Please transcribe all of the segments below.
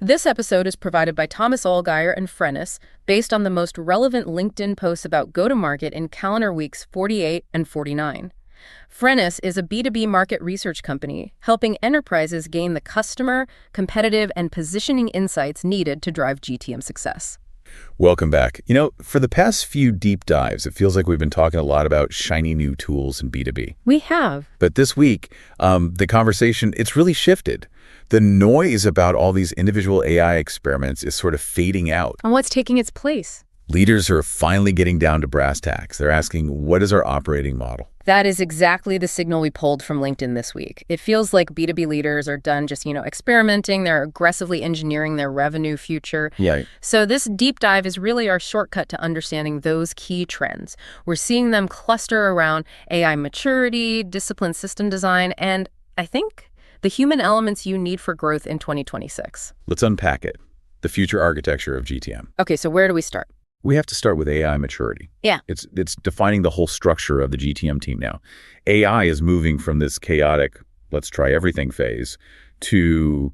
This episode is provided by Thomas Allgaier and Frennis, based on the most relevant LinkedIn posts about go-to-market in calendar weeks 48 and 49. Frennis is a B2B market research company helping enterprises gain the customer, competitive, and positioning insights needed to drive GTM success. Welcome back. For the past few deep dives, it feels like we've been talking a lot about shiny new tools in B2B. We have. But this week, the conversation, it's really shifted. The noise about all these individual AI experiments is sort of fading out. And what's taking its place? Leaders are finally getting down to brass tacks. They're asking, what is our operating model? That is exactly the signal we pulled from LinkedIn this week. It feels like B2B leaders are done just, experimenting. They're aggressively engineering their revenue future. Yeah. So this deep dive is really our shortcut to understanding those key trends. We're seeing them cluster around AI maturity, disciplined system design, and I think the human elements you need for growth in 2026. Let's unpack it. The future architecture of GTM. Okay, so where do we start? We have to start with AI maturity. Yeah. It's defining the whole structure of the GTM team now. AI is moving from this chaotic, let's try everything phase to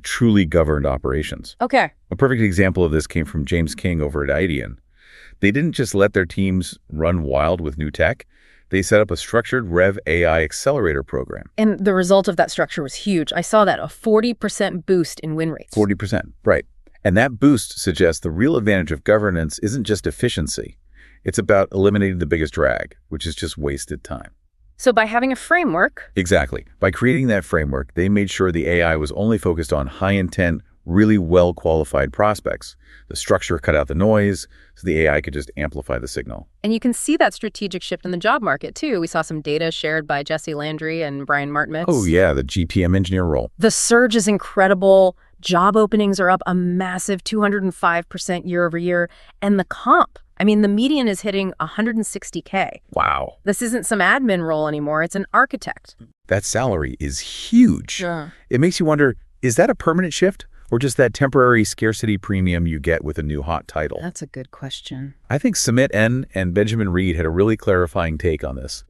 truly governed operations. Okay. A perfect example of this came from James King over at Idean. They didn't just let their teams run wild with new tech. They set up a structured Rev AI accelerator program. And the result of that structure was huge. I saw that, a 40% boost in win rates. 40%, right. And that boost suggests the real advantage of governance isn't just efficiency. It's about eliminating the biggest drag, which is just wasted time. So by having a framework... Exactly. By creating that framework, they made sure the AI was only focused on high-intent, really well-qualified prospects. The structure cut out the noise, so the AI could just amplify the signal. And you can see that strategic shift in the job market, too. We saw some data shared by Jesse Landry and Brian Martmitz. Oh, yeah, the GTM Engineer role. The surge is incredible. Job openings are up a massive 205% year over year. And the comp, the median is hitting $160K. Wow. This isn't some admin role anymore. It's an architect. That salary is huge. Yeah. It makes you wonder, is that a permanent shift? Or just that temporary scarcity premium you get with a new hot title? That's a good question. I think Sumit N. and Benjamin Reed had a really clarifying take on this.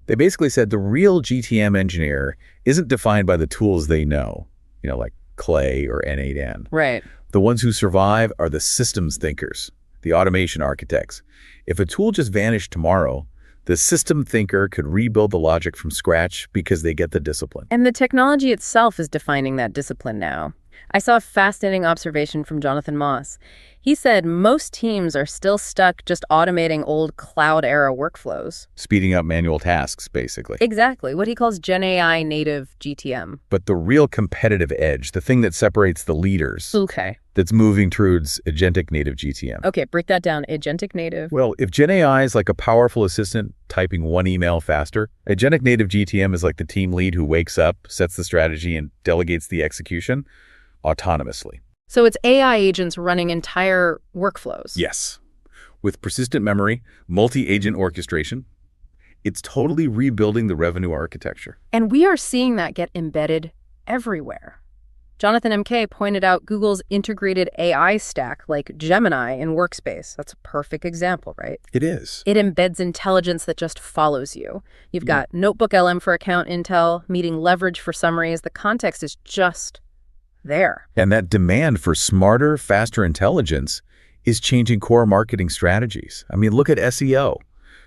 They basically said the real GTM engineer isn't defined by the tools they know, like Clay or N8N. Right. The ones who survive are the systems thinkers, the automation architects. If a tool just vanished tomorrow, the system thinker could rebuild the logic from scratch because they get the discipline. And the technology itself is defining that discipline now. I saw a fascinating observation from Jonathan Moss. He said most teams are still stuck just automating old cloud-era workflows. Speeding up manual tasks, basically. Exactly, what he calls Gen AI native GTM. But the real competitive edge, the thing that separates the leaders, Okay. that's moving towards agentic native GTM. Okay, break that down. Agentic native. Well, if Gen AI is like a powerful assistant typing one email faster, agentic native GTM is like the team lead who wakes up, sets the strategy, and delegates the execution autonomously. So it's AI agents running entire workflows. Yes. With persistent memory, multi-agent orchestration, it's totally rebuilding the revenue architecture. And we are seeing that get embedded everywhere. Jonathan M.K. pointed out Google's integrated AI stack like Gemini in Workspace. That's a perfect example, right? It is. It embeds intelligence that just follows you. You've got Notebook LM for account intel, meeting leverage for summaries. The context is just there. And that demand for smarter, faster intelligence is changing core marketing strategies. Look at SEO.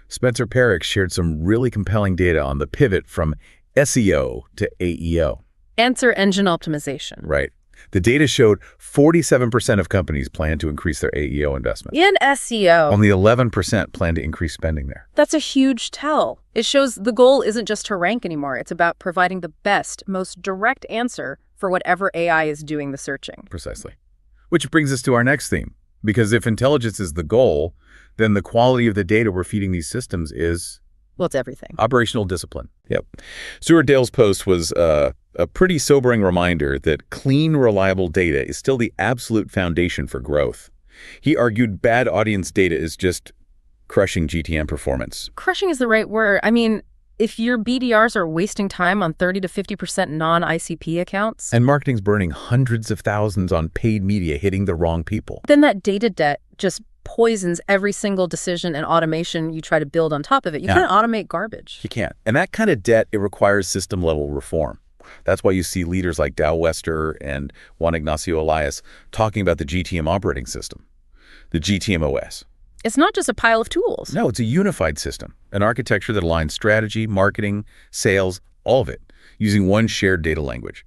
Spencer Perrick shared some really compelling data on the pivot from SEO to AEO. Answer engine optimization. Right. The data showed 47% of companies plan to increase their AEO investment. In SEO. Only 11% plan to increase spending there. That's a huge tell. It shows the goal isn't just to rank anymore. It's about providing the best, most direct answer for whatever AI is doing the searching. Precisely. Which brings us to our next theme. Because if intelligence is the goal, then the quality of the data we're feeding these systems is... Well, it's everything. Operational discipline. Yep. Stuart Dale's post was a pretty sobering reminder that clean, reliable data is still the absolute foundation for growth. He argued bad audience data is just crushing GTM performance. Crushing is the right word. If your BDRs are wasting time on 30 to 50% non-ICP accounts... And marketing's burning hundreds of thousands on paid media hitting the wrong people. Then that data debt just poisons every single decision and automation you try to build on top of it. You can't automate garbage. You can't. And that kind of debt, it requires system-level reform. That's why you see leaders like Dow Wester and Juan Ignacio Elias talking about the GTM operating system, the GTM OS. It's not just a pile of tools. No, it's a unified system, an architecture that aligns strategy, marketing, sales, all of it, using one shared data language.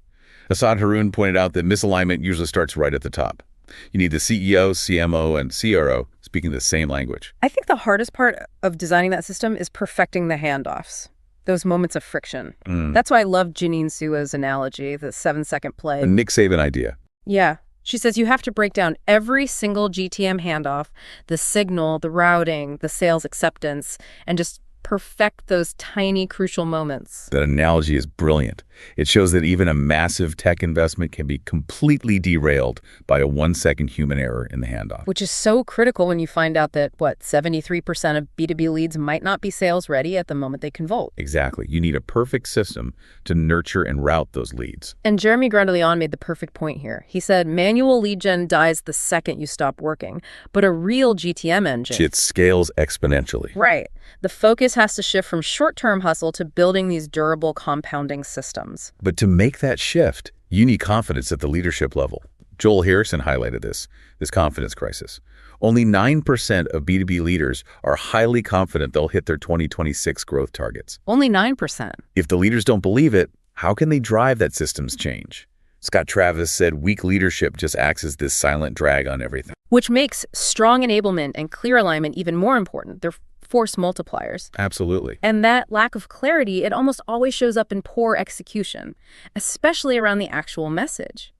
Asad Haroon pointed out that misalignment usually starts right at the top. You need the CEO, CMO, and CRO speaking the same language. I think the hardest part of designing that system is perfecting the handoffs, those moments of friction. That's why I love Janine Sua's analogy, the 7-second play. A Nick Saban idea. Yeah. She says you have to break down every single GTM handoff, the signal, the routing, the sales acceptance, and just perfect those tiny, crucial moments. That analogy is brilliant. It shows that even a massive tech investment can be completely derailed by a 1-second human error in the handoff. Which is so critical when you find out that, 73% of B2B leads might not be sales ready at the moment they convert. Exactly. You need a perfect system to nurture and route those leads. And Jeremy Grandeleon made the perfect point here. He said manual lead gen dies the second you stop working, but a real GTM engine... It scales exponentially. Right. The focus has to shift from short-term hustle to building these durable compounding systems. But to make that shift, you need confidence at the leadership level. Joel Harrison highlighted this confidence crisis. Only 9% of B2B leaders are highly confident they'll hit their 2026 growth targets. Only 9%. If the leaders don't believe it, how can they drive that systems change? Scott Travis said weak leadership just acts as this silent drag on everything. Which makes strong enablement and clear alignment even more important. They're force multipliers. Absolutely. And that lack of clarity, it almost always shows up in poor execution, especially around the actual message.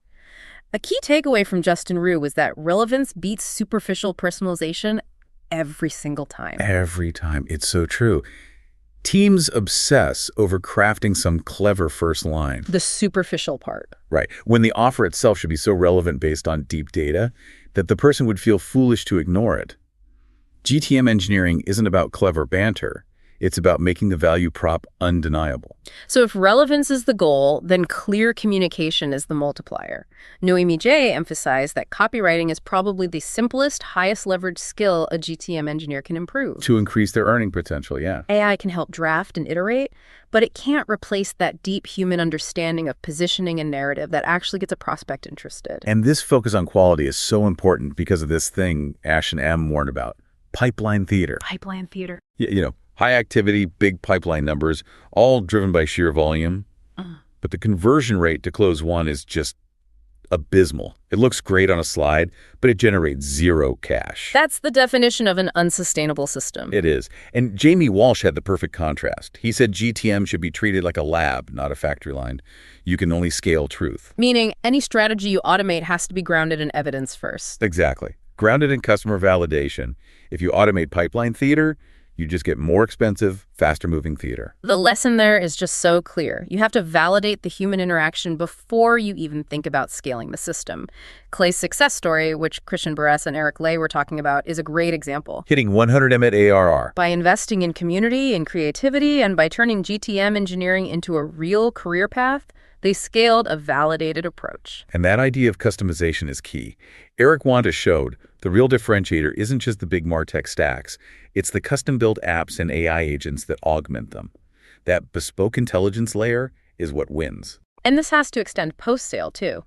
A key takeaway from Justin Rue was that relevance beats superficial personalization every single time. Every time. It's so true. Teams obsess over crafting some clever first line. The superficial part. Right. When the offer itself should be so relevant based on deep data that the person would feel foolish to ignore it. GTM engineering isn't about clever banter. It's about making the value prop undeniable. So if relevance is the goal, then clear communication is the multiplier. Noemi J. emphasized that copywriting is probably the simplest, highest leverage skill a GTM engineer can improve. To increase their earning potential, yeah. AI can help draft and iterate, but it can't replace that deep human understanding of positioning and narrative that actually gets a prospect interested. And this focus on quality is so important because of this thing Ash and Em warned about. Pipeline theater. Pipeline theater. High activity, big pipeline numbers, all driven by sheer volume. But the conversion rate to close one is just abysmal. It looks great on a slide, but it generates zero cash. That's the definition of an unsustainable system. It is. And Jamie Walsh had the perfect contrast. He said GTM should be treated like a lab, not a factory line. You can only scale truth. Meaning any strategy you automate has to be grounded in evidence first. Exactly. Grounded in customer validation. If you automate pipeline theater, you just get more expensive, faster-moving theater. The lesson there is just so clear. You have to validate the human interaction before you even think about scaling the system. Clay's success story, which Christian Barres and Eric Lay were talking about, is a great example. Hitting 100 M at ARR. By investing in community and creativity and by turning GTM engineering into a real career path, they scaled a validated approach. And that idea of customization is key. Eric Wanda showed the real differentiator isn't just the big MarTech stacks. It's the custom-built apps and AI agents that augment them. That bespoke intelligence layer is what wins. And this has to extend post-sale, too.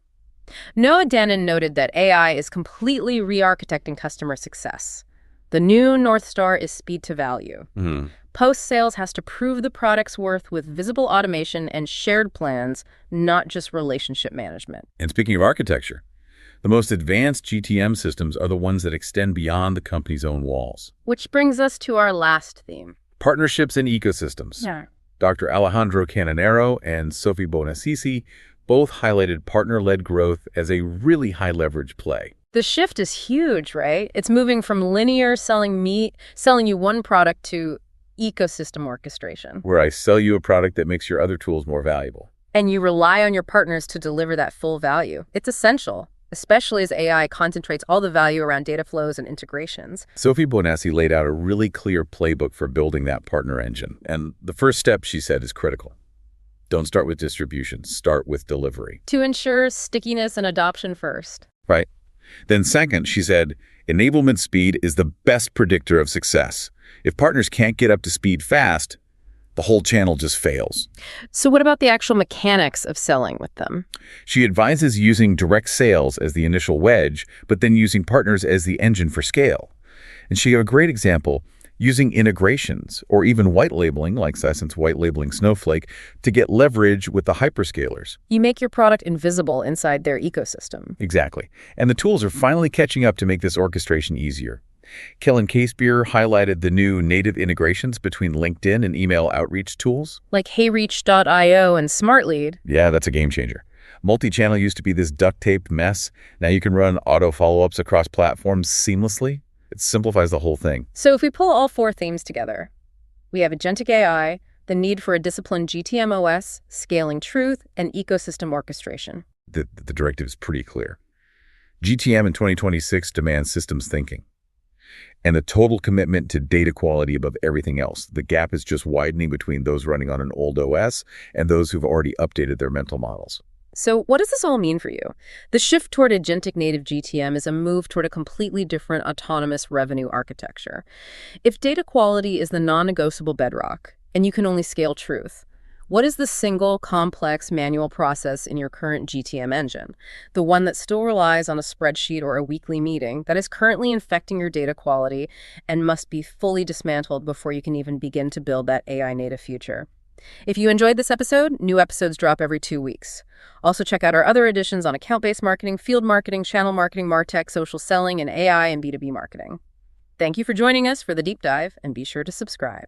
Noah Dannon noted that AI is completely re-architecting customer success. The new North Star is speed to value. Post-sales has to prove the product's worth with visible automation and shared plans, not just relationship management. And speaking of architecture, the most advanced GTM systems are the ones that extend beyond the company's own walls. Which brings us to our last theme. Partnerships and ecosystems. Yeah. Dr. Alejandro Cananero and Sophie Bonassisi both highlighted partner-led growth as a really high-leverage play. The shift is huge, right? It's moving from linear selling you one product to ecosystem orchestration. Where I sell you a product that makes your other tools more valuable. And you rely on your partners to deliver that full value. It's essential, especially as AI concentrates all the value around data flows and integrations. Sophie Bonassi laid out a really clear playbook for building that partner engine. And the first step, she said, is critical. Don't start with distribution. Start with delivery. To ensure stickiness and adoption first. Right. Then second, she said, enablement speed is the best predictor of success. If partners can't get up to speed fast, The whole channel just fails. So what about the actual mechanics of selling with them? She advises using direct sales as the initial wedge, but then using partners as the engine for scale. And she gave a great example, using integrations or even white labeling, like Sisense white labeling Snowflake, to get leverage with the hyperscalers. You make your product invisible inside their ecosystem. Exactly. And the tools are finally catching up to make this orchestration easier. Kellen Casebeer highlighted the new native integrations between LinkedIn and email outreach tools. Like HeyReach.io and SmartLead. Yeah, that's a game changer. Multi-channel used to be this duct-taped mess. Now you can run auto follow-ups across platforms seamlessly. It simplifies the whole thing. So if we pull all four themes together, we have agentic AI, the need for a disciplined GTM OS, scaling truth, and ecosystem orchestration. The directive is pretty clear. GTM in 2026 demands systems thinking. And the total commitment to data quality above everything else. The gap is just widening between those running on an old OS and those who've already updated their mental models. So what does this all mean for you? The shift toward agentic native GTM is a move toward a completely different autonomous revenue architecture. If data quality is the non-negotiable bedrock, and you can only scale truth, what is the single, complex manual process in your current GTM engine? The one that still relies on a spreadsheet or a weekly meeting that is currently infecting your data quality and must be fully dismantled before you can even begin to build that AI-native future. If you enjoyed this episode, new episodes drop every 2 weeks. Also check out our other editions on account-based marketing, field marketing, channel marketing, MarTech, social selling, and AI and B2B marketing. Thank you for joining us for the deep dive, and be sure to subscribe.